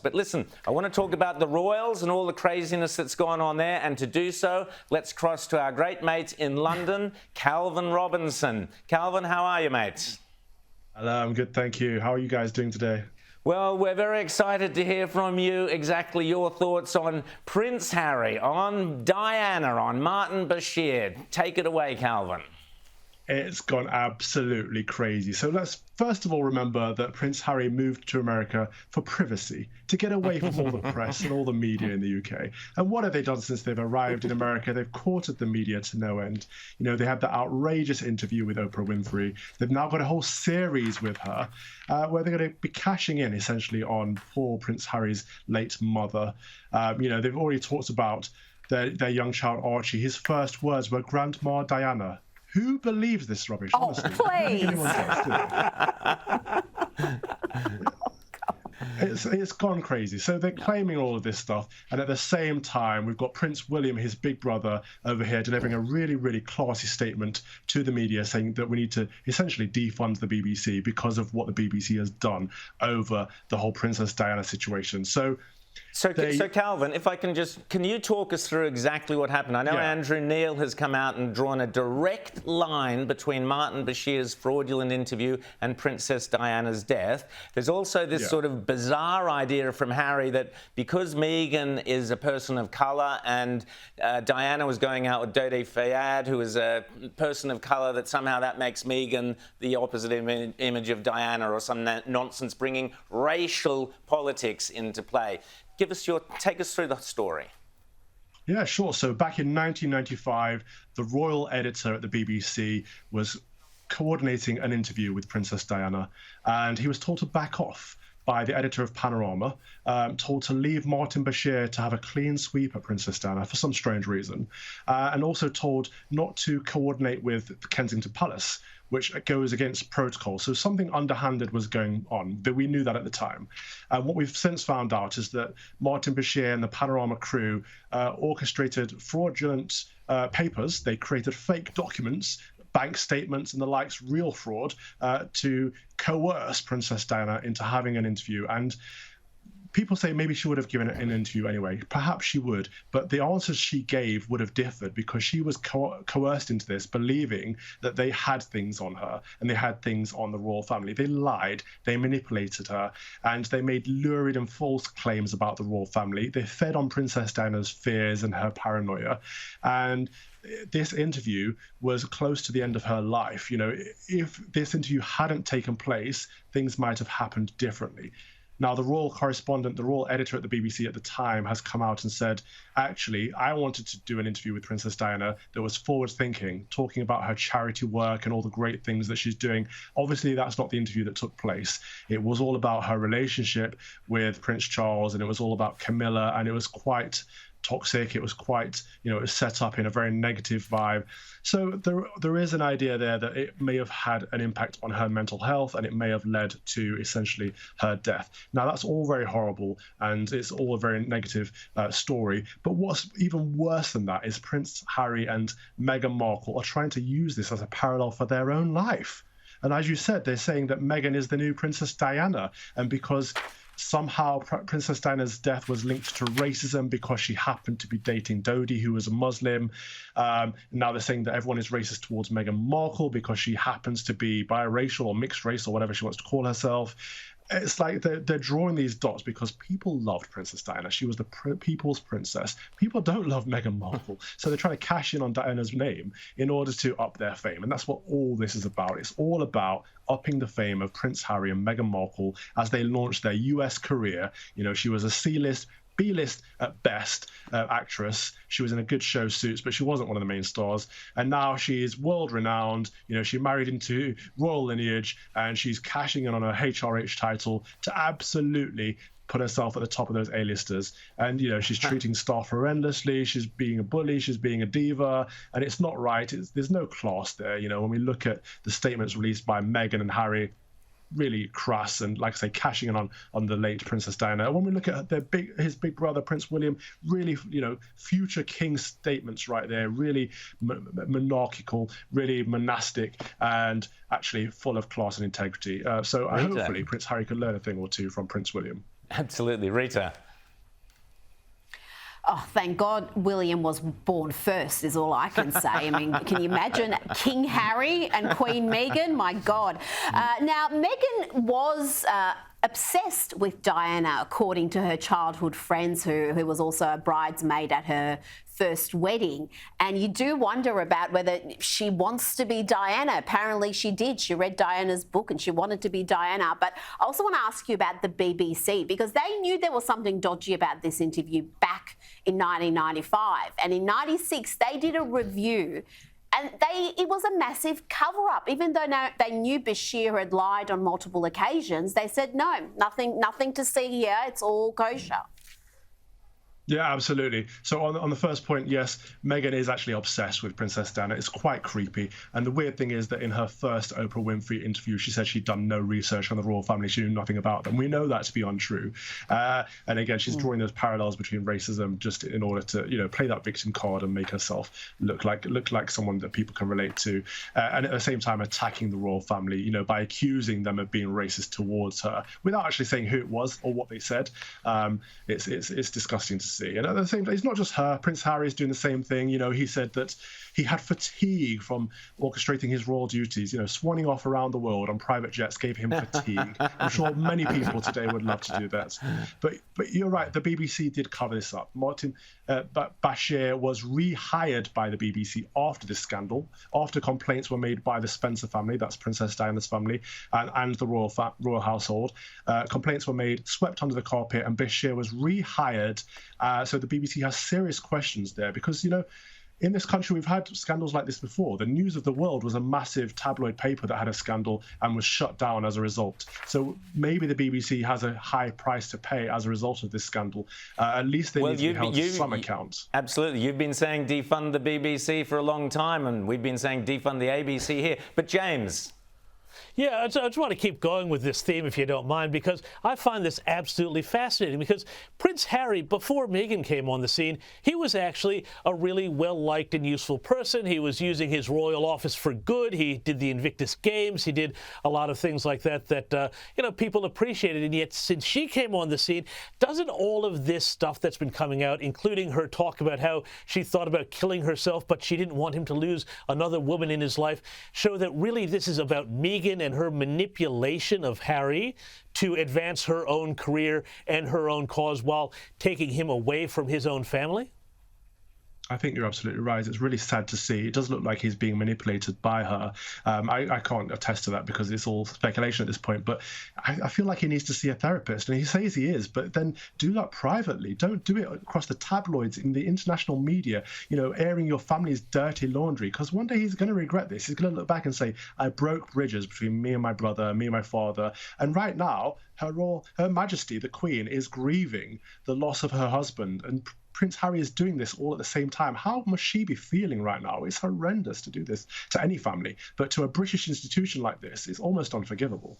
But listen, I want to talk about the royals and all the craziness that's gone on there. And to do so, let's cross to our great mates in London, Calvin Robinson. Calvin, how are you, mates? Hello, I'm good, thank you. How are you guys doing today? Well, we're very excited to hear from you exactly your thoughts on Prince Harry, on Diana, on Martin Bashir. Take it away, Calvin. It's gone absolutely crazy. So let's first of all remember that Prince Harry moved to America for privacy, to get away from all the press and all the media in the UK. And what have they done since they've arrived in America? They've courted the media to no end. You know, they had the outrageous interview with Oprah Winfrey. They've now got a whole series with her where they're going to be cashing in essentially on poor Prince Harry's late mother. You know, they've already talked about their young child, Archie. His first words were Grandma Diana. Who believes this rubbish? Oh, honestly? please. It's gone crazy. So they're claiming all of this stuff. And at the same time, we've got Prince William, his big brother, over here delivering a really, really classy statement to the media saying that we need to essentially defund the BBC because of what the BBC has done over the whole Princess Diana situation. So Calvin, if I can you talk us through exactly what happened? I know Andrew Neil has come out and drawn a direct line between Martin Bashir's fraudulent interview and Princess Diana's death. There's also this sort of bizarre idea from Harry that because Meghan is a person of colour and Diana was going out with Dodi Fayed, who is a person of colour, that somehow that makes Meghan the opposite image of Diana or some nonsense, bringing racial politics into play. Take us through the story. Yeah, sure. So back in 1995, the royal editor at the BBC was coordinating an interview with Princess Diana, and he was told to back off by the editor of Panorama, told to leave Martin Bashir to have a clean sweep at Princess Diana for some strange reason, and also told not to coordinate with Kensington Palace, which goes against protocol. So something underhanded was going on, but we knew that at the time. And what we've since found out is that Martin Bashir and the Panorama crew orchestrated fraudulent papers. They created fake documents, bank statements and the likes, real fraud, to coerce Princess Diana into having an interview. And people say maybe she would have given an interview anyway. Perhaps she would, but the answers she gave would have differed because she was coerced into this, believing that they had things on her and they had things on the royal family. They lied, they manipulated her, and they made lurid and false claims about the royal family. They fed on Princess Diana's fears and her paranoia. And this interview was close to the end of her life. You know, if this interview hadn't taken place, things might have happened differently. Now, the royal correspondent, the royal editor at the BBC at the time has come out and said, actually, I wanted to do an interview with Princess Diana that was forward-thinking, talking about her charity work and all the great things that she's doing. Obviously, that's not the interview that took place. It was all about her relationship with Prince Charles, and it was all about Camilla, and it was quite toxic. It was quite, you know, it was set up in a very negative vibe. So there is an idea there that it may have had an impact on her mental health and it may have led to essentially her death. Now, that's all very horrible and it's all a very negative story. But what's even worse than that is Prince Harry and Meghan Markle are trying to use this as a parallel for their own life. And as you said, they're saying that Meghan is the new Princess Diana, and because somehow Princess Diana's death was linked to racism because she happened to be dating Dodi, who was a Muslim. Now they're saying that everyone is racist towards Meghan Markle because she happens to be biracial or mixed race or whatever she wants to call herself. It's like they're drawing these dots because people loved Princess Diana. She was the people's princess. People don't love Meghan Markle. So they're trying to cash in on Diana's name in order to up their fame. And that's what all this is about. It's all about upping the fame of Prince Harry and Meghan Markle as they launched their US career. You know, she was a C-list, B-list at best actress. She was in a good show, Suits, but she wasn't one of the main stars. And now she's world-renowned. You know, she married into royal lineage, and she's cashing in on her HRH title to absolutely put herself at the top of those A-listers. And, you know, she's treating staff horrendously. She's being a bully. She's being a diva. And it's not right. There's no class there. You know, when we look at the statements released by Meghan and Harry, really crass and, like I say, cashing in on the late Princess Diana. When we look at his big brother Prince William, really, you know, future king statements right there, really monarchical, really monastic, and actually full of class and integrity. So hopefully Prince Harry could learn a thing or two from Prince William. Absolutely. Rita. Oh, thank God William was born first is all I can say. I mean, can you imagine King Harry and Queen Meghan? My God. Now, Meghan was obsessed with Diana, according to her childhood friends, who was also a bridesmaid at her first wedding. And you do wonder about whether she wants to be Diana. Apparently she did. She read Diana's book and she wanted to be Diana. But I also want to ask you about the BBC, because they knew there was something dodgy about this interview back in 1995. And in 96, they did a review. And it was a massive cover-up. Even though they knew Bashir had lied on multiple occasions, they said, no, nothing to see here. It's all kosher. Yeah, absolutely. So on the first point, yes, Meghan is actually obsessed with Princess Diana. It's quite creepy. And the weird thing is that in her first Oprah Winfrey interview, she said she'd done no research on the royal family. She knew nothing about them. We know that to be untrue. And again, she's drawing those parallels between racism just in order to, play that victim card and make herself look like someone that people can relate to. And at the same time, attacking the royal family, by accusing them of being racist towards her without actually saying who it was or what they said. It's disgusting to see. And at the same time, it's not just her. Prince Harry is doing the same thing. He said that he had fatigue from orchestrating his royal duties. Swanning off around the world on private jets gave him fatigue. I'm sure many people today would love to do that. But you're right. The BBC did cover this up. Martin Bashir was rehired by the BBC after this scandal, after complaints were made by the Spencer family, that's Princess Diana's family, and the royal household. Complaints were made, swept under the carpet, and Bashir was rehired. So the BBC has serious questions there because, in this country, we've had scandals like this before. The News of the World was a massive tabloid paper that had a scandal and was shut down as a result. So maybe the BBC has a high price to pay as a result of this scandal. At least they need to be held to some account. Absolutely. You've been saying defund the BBC for a long time, and we've been saying defund the ABC here. But James... Yeah, I just want to keep going with this theme, if you don't mind, because I find this absolutely fascinating. Because Prince Harry, before Meghan came on the scene, he was actually a really well-liked and useful person. He was using his royal office for good. He did the Invictus Games. He did a lot of things like that people appreciated. And yet, since she came on the scene, doesn't all of this stuff that's been coming out, including her talk about how she thought about killing herself, but she didn't want him to lose another woman in his life, show that really this is about Meghan and her manipulation of Harry to advance her own career and her own cause while taking him away from his own family? I think you're absolutely right. It's really sad to see. It does look like he's being manipulated by her. I can't attest to that because it's all speculation at this point, but I feel like he needs to see a therapist. And he says he is, but then do that privately. Don't do it across the tabloids, in the international media, airing your family's dirty laundry, because one day he's going to regret this. He's going to look back and say, I broke bridges between me and my brother, me and my father. And right now, Her Majesty, the Queen, is grieving the loss of her husband, and Prince Harry is doing this all at the same time. How must she be feeling right now? It's horrendous to do this to any family, but to a British institution like this, it's almost unforgivable.